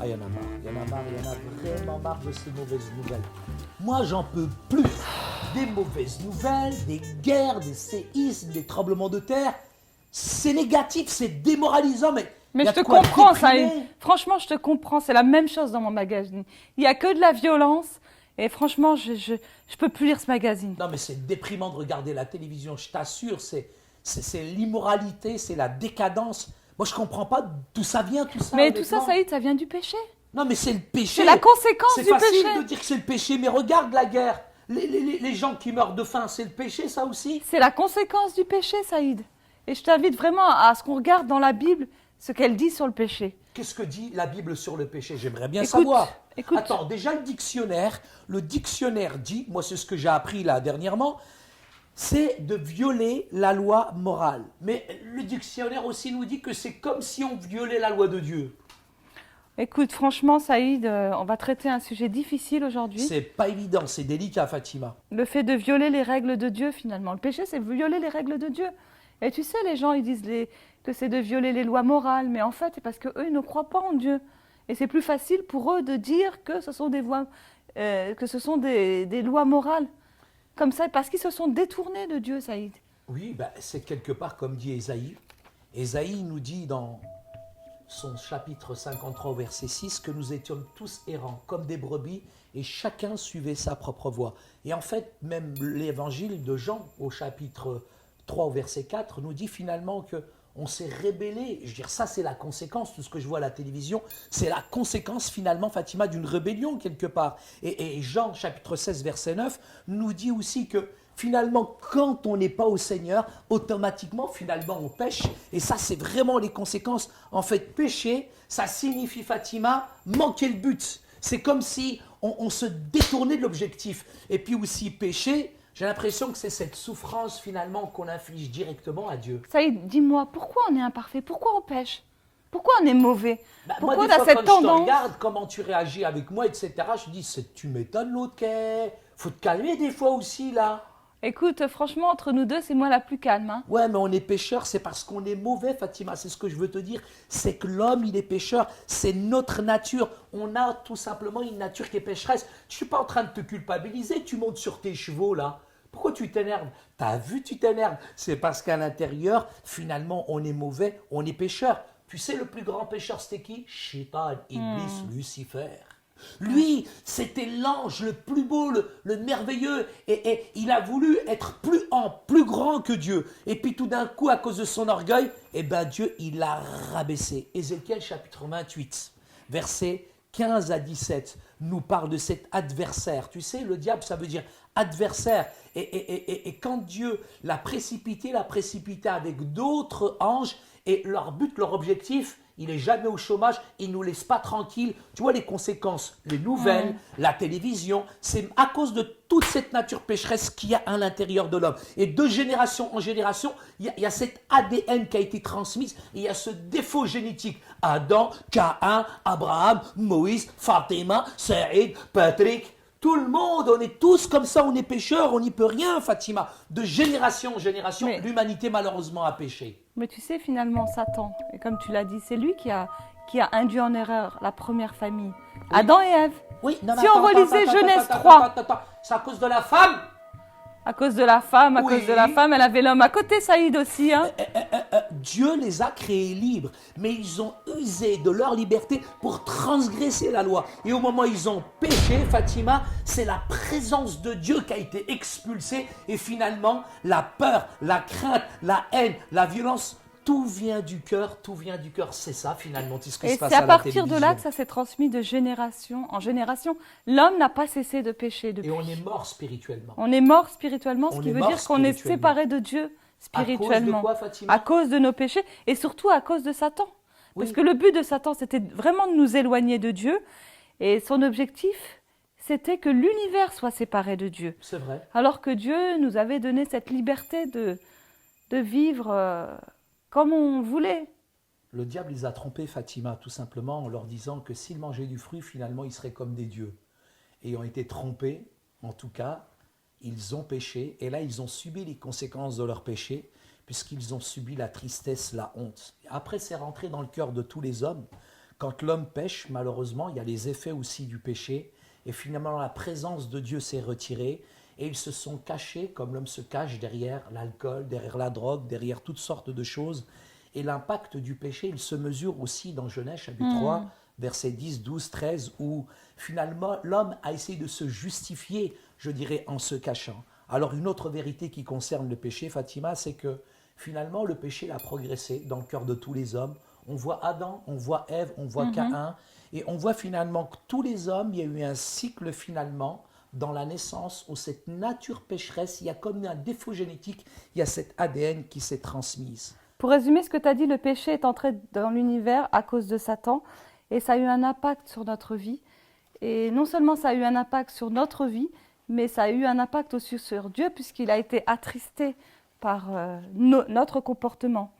il y en a marre. Il y en a marre, il y en a vraiment marre de ces mauvaises nouvelles. Moi, j'en peux plus. Des mauvaises nouvelles, des guerres, des séismes, des tremblements de terre. C'est négatif, c'est démoralisant, mais Mais il y a je te de quoi comprends, déprimer. Saïd. Franchement, je te comprends. C'est la même chose dans mon magazine. Il n'y a que de la violence. Et franchement, je peux plus lire ce magazine. Non, mais c'est déprimant de regarder la télévision, je t'assure. C'est l'immoralité, c'est la décadence. Moi, je comprends pas d'où ça vient, tout ça. Mais tout ça, honnêtement. Saïd, ça vient du péché. Non, mais c'est le péché. C'est la conséquence C'est du facile péché. de dire que c'est le péché, mais regarde la guerre. Les gens qui meurent de faim, c'est le péché, ça aussi. C'est la conséquence du péché, Saïd. Et je t'invite vraiment à ce qu'on regarde dans la Bible ce qu'elle dit sur le péché. Qu'est-ce que dit la Bible sur le péché? J'aimerais bien Écoute, savoir. écoute. Attends, déjà le dictionnaire dit, moi c'est ce que j'ai appris là dernièrement, c'est de violer la loi morale. Mais le dictionnaire aussi nous dit que c'est comme si on violait la loi de Dieu. Écoute, franchement, Saïd, on va traiter un sujet difficile aujourd'hui. C'est pas évident, c'est délicat, Fatima. Le fait de violer les règles de Dieu, finalement. Le péché, c'est violer les règles de Dieu. Et tu sais, les gens, ils disent que c'est de violer les lois morales. Mais en fait, c'est parce qu'eux, ils ne croient pas en Dieu. Et c'est plus facile pour eux de dire que ce sont des lois morales. Comme ça, parce qu'ils se sont détournés de Dieu, Saïd. Oui, ben, c'est quelque part comme dit Ésaïe. Ésaïe nous dit dans son chapitre 53, verset 6, que nous étions tous errants, comme des brebis, et chacun suivait sa propre voie. Et en fait, même l'évangile de Jean, au chapitre 3, au verset 4, nous dit finalement que on s'est rébellé. Je veux dire, ça c'est la conséquence, tout ce que je vois à la télévision, c'est la conséquence finalement, Fatima, d'une rébellion quelque part. Et Jean, chapitre 16, verset 9, nous dit aussi que finalement, quand on n'est pas au Seigneur, automatiquement, finalement, on pêche. Et ça, c'est vraiment les conséquences. En fait, pécher, ça signifie, Fatima, manquer le but. C'est comme si on se détournait de l'objectif. Et puis aussi, pécher, j'ai l'impression que c'est cette souffrance, finalement, qu'on inflige directement à Dieu. Saïd, dis-moi, pourquoi on est imparfait? Pourquoi on pêche? Pourquoi on est mauvais? Bah, Pourquoi moi, on des a fois, cette quand je te tendance? regarde, comment tu réagis avec moi, etc., je dis, tu m'étonnes l'autre qu'est. Faut te calmer des fois aussi, là. Écoute, franchement, entre nous deux, c'est moi la plus calme. Hein. Ouais, mais on est pécheur, c'est parce qu'on est mauvais, Fatima. C'est ce que je veux te dire. C'est que l'homme, il est pécheur. C'est notre nature. On a tout simplement une nature qui est pécheresse. Je suis pas en train de te culpabiliser. Tu montes sur tes chevaux, là. Pourquoi tu t'énerves? T'as vu, tu t'énerves. C'est parce qu'à l'intérieur, finalement, on est mauvais, on est pécheur. Tu sais, le plus grand pécheur, c'était qui? Shaitan, Iblis, Lucifer. Lui, c'était l'ange le plus beau, le merveilleux, et il a voulu être plus grand que Dieu. Et puis tout d'un coup, à cause de son orgueil, eh ben Dieu, il l'a rabaissé. Ézéchiel chapitre 28, versets 15 à 17, nous parle de cet adversaire. Tu sais, le diable, ça veut dire adversaire. Et quand Dieu l'a précipité avec d'autres anges, et leur but, leur objectif, il n'est jamais au chômage, il ne nous laisse pas tranquilles. Tu vois les conséquences, les nouvelles, la télévision, c'est à cause de toute cette nature pécheresse qu'il y a à l'intérieur de l'homme. Et de génération en génération, il y a cet ADN qui a été transmis, et il y a ce défaut génétique. Adam, Caïn, Abraham, Moïse, Fatima, Saïd, Patrick, tout le monde, on est tous comme ça, on est pécheurs, on n'y peut rien, Fatima. De génération en génération, Mais- l'humanité malheureusement a péché. Mais tu sais, finalement, Satan, et comme tu l'as dit, c'est lui qui a induit en erreur la première famille, Adam et Ève. Oui, non, mais Si on relisait Genèse 3. C'est à cause de la femme. À cause de la femme, à Oui. cause de la femme, elle avait l'homme à côté, Saïd aussi. Hein. Dieu les a créés libres, mais ils ont usé de leur liberté pour transgresser la loi. Et au moment où ils ont péché, Fatima, c'est la présence de Dieu qui a été expulsée. Et finalement, la peur, la crainte, la haine, la violence, tout vient du cœur, c'est ça finalement, tout ce qui Et se passe c'est à à la partir de télévision. là que ça s'est transmis de génération en génération. L'homme n'a pas cessé de pécher Et depuis. on est mort spirituellement. On est mort spirituellement, ce On qui est veut mort dire qu'on est spirituellement. séparé de Dieu spirituellement. À cause de quoi, Fatima? À cause de nos péchés et surtout à cause de Satan. Parce Oui. que le but de Satan, c'était vraiment de nous éloigner de Dieu. Et son objectif, c'était que l'univers soit séparé de Dieu. C'est vrai. Alors que Dieu nous avait donné cette liberté de vivre comme on voulait. Le diable les a trompés, Fatima, tout simplement en leur disant que s'ils mangeaient du fruit, finalement, ils seraient comme des dieux. Et ils ont été trompés, en tout cas, ils ont péché, et là, ils ont subi les conséquences de leur péché, puisqu'ils ont subi la tristesse, la honte. Après, c'est rentré dans le cœur de tous les hommes Quand l'homme pêche, malheureusement, il y a les effets aussi du péché. Et finalement, la présence de Dieu s'est retirée. Et ils se sont cachés, comme l'homme se cache derrière l'alcool, derrière la drogue, derrière toutes sortes de choses. Et l'impact du péché, il se mesure aussi dans Genèse chapitre 3, versets 10, 12, 13, où finalement l'homme a essayé de se justifier, je dirais, en se cachant. Alors une autre vérité qui concerne le péché, Fatima, c'est que finalement le péché a progressé dans le cœur de tous les hommes. On voit Adam, on voit Ève, on voit Caïn, et on voit finalement que tous les hommes, il y a eu un cycle finalement dans la naissance où cette nature pécheresse, il y a comme un défaut génétique, il y a cette ADN qui s'est transmise. Pour résumer ce que tu as dit, le péché est entré dans l'univers à cause de Satan et ça a eu un impact sur notre vie. Et non seulement ça a eu un impact sur notre vie, mais ça a eu un impact aussi sur Dieu puisqu'il a été attristé par notre comportement.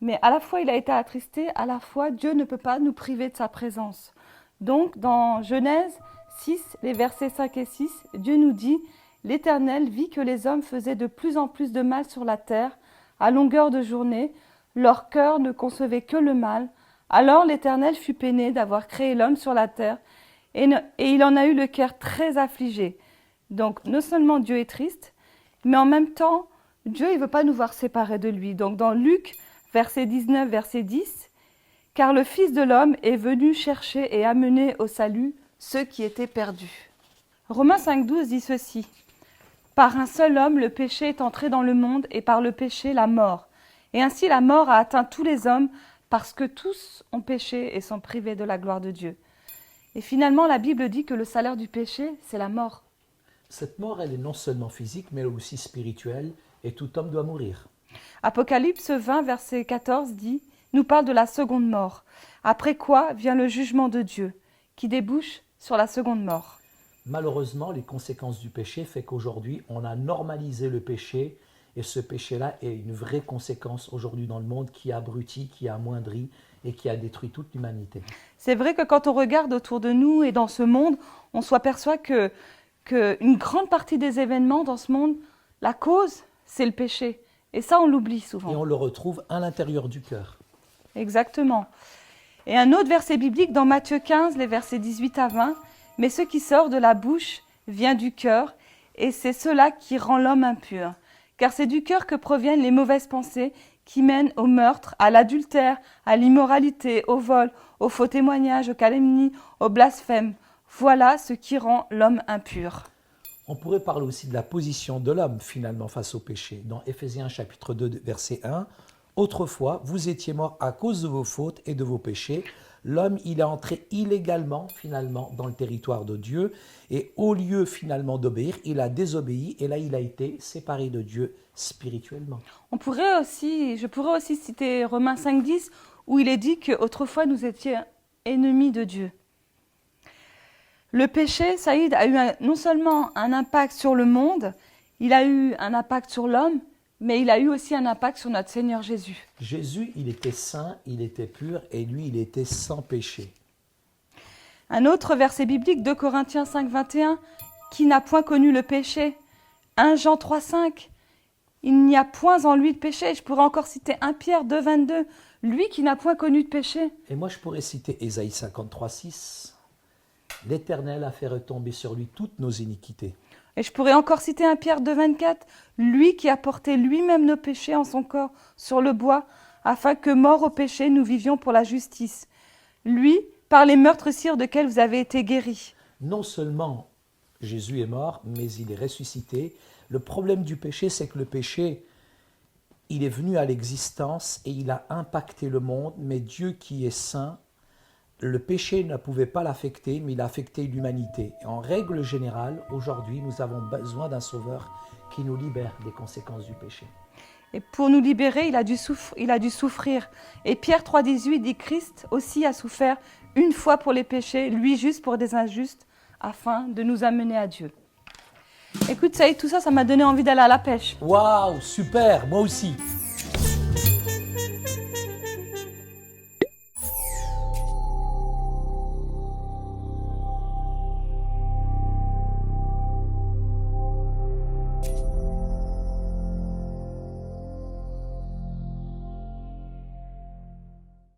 Mais à la fois il a été attristé, à la fois Dieu ne peut pas nous priver de sa présence. Donc dans Genèse 6, les versets 5 et 6, Dieu nous dit « L'Éternel vit que les hommes faisaient de plus en plus de mal sur la terre, à longueur de journée, leur cœur ne concevait que le mal. Alors l'Éternel fut peiné d'avoir créé l'homme sur la terre, et il en a eu le cœur très affligé. » Donc non seulement Dieu est triste, mais en même temps, Dieu ne veut pas nous voir séparés de lui. Donc dans Luc, verset 19, verset 10, « Car le Fils de l'homme est venu chercher et amener au salut ceux qui étaient perdus. » Romains 5, 12 dit ceci. « Par un seul homme, le péché est entré dans le monde, et par le péché, la mort. Et ainsi la mort a atteint tous les hommes, parce que tous ont péché et sont privés de la gloire de Dieu. » Et finalement, la Bible dit que le salaire du péché, c'est la mort. Cette mort, elle est non seulement physique, mais aussi spirituelle, et tout homme doit mourir. Apocalypse 20, verset 14 dit, nous parle de la seconde mort. Après quoi vient le jugement de Dieu, qui débouche sur la seconde mort. Malheureusement, les conséquences du péché fait qu'aujourd'hui, on a normalisé le péché, et ce péché-là est une vraie conséquence aujourd'hui dans le monde qui abrutit, qui amoindrit et qui a détruit toute l'humanité. C'est vrai que quand on regarde autour de nous et dans ce monde, on s'aperçoit que une grande partie des événements dans ce monde, la cause, c'est le péché. Et ça, on l'oublie souvent. Et on le retrouve à l'intérieur du cœur. Exactement. Et un autre verset biblique dans Matthieu 15, les versets 18 à 20, « Mais ce qui sort de la bouche vient du cœur, et c'est cela qui rend l'homme impur. Car c'est du cœur que proviennent les mauvaises pensées qui mènent au meurtre, à l'adultère, à l'immoralité, au vol, au faux témoignage, aux calomnies, au blasphème. Voilà ce qui rend l'homme impur. » On pourrait parler aussi de la position de l'homme finalement face au péché. Dans Éphésiens chapitre 2, verset 1, « Autrefois, vous étiez morts à cause de vos fautes et de vos péchés. L'homme, il est entré illégalement finalement dans le territoire de Dieu et au lieu finalement d'obéir, il a désobéi et là il a été séparé de Dieu spirituellement. » Je pourrais aussi citer Romains 5, 10 où il est dit qu'autrefois nous étions ennemis de Dieu. Le péché, Saïd, a eu non seulement un impact sur le monde, il a eu un impact sur l'homme, mais il a eu aussi un impact sur notre Seigneur Jésus. Jésus, il était saint, il était pur, et lui, il était sans péché. Un autre verset biblique, 2 Corinthiens 5, 21, « Qui n'a point connu le péché ?» 1 Jean 3, 5, « Il n'y a point en lui de péché. » Je pourrais encore citer 1 Pierre 2, 22, « Lui qui n'a point connu de péché. » Et moi, je pourrais citer Ésaïe 53, 6, « L'Éternel a fait retomber sur lui toutes nos iniquités. » Et je pourrais encore citer 1 Pierre 2, 24, « Lui qui a porté lui-même nos péchés en son corps sur le bois, afin que, morts au péché, nous vivions pour la justice. Lui, par les meurtrissures desquels vous avez été guéris. » Non seulement Jésus est mort, mais il est ressuscité. Le problème du péché, c'est que le péché, il est venu à l'existence et il a impacté le monde, mais Dieu qui est saint, le péché ne pouvait pas l'affecter, mais il a affecté l'humanité. Et en règle générale, aujourd'hui, nous avons besoin d'un sauveur qui nous libère des conséquences du péché. Et pour nous libérer, il a dû souffrir. Et Pierre 3,18 dit « Christ aussi a souffert une fois pour les péchés, lui juste pour des injustes, afin de nous amener à Dieu. » Écoute, ça m'a donné envie d'aller à la pêche. Waouh, super, moi aussi.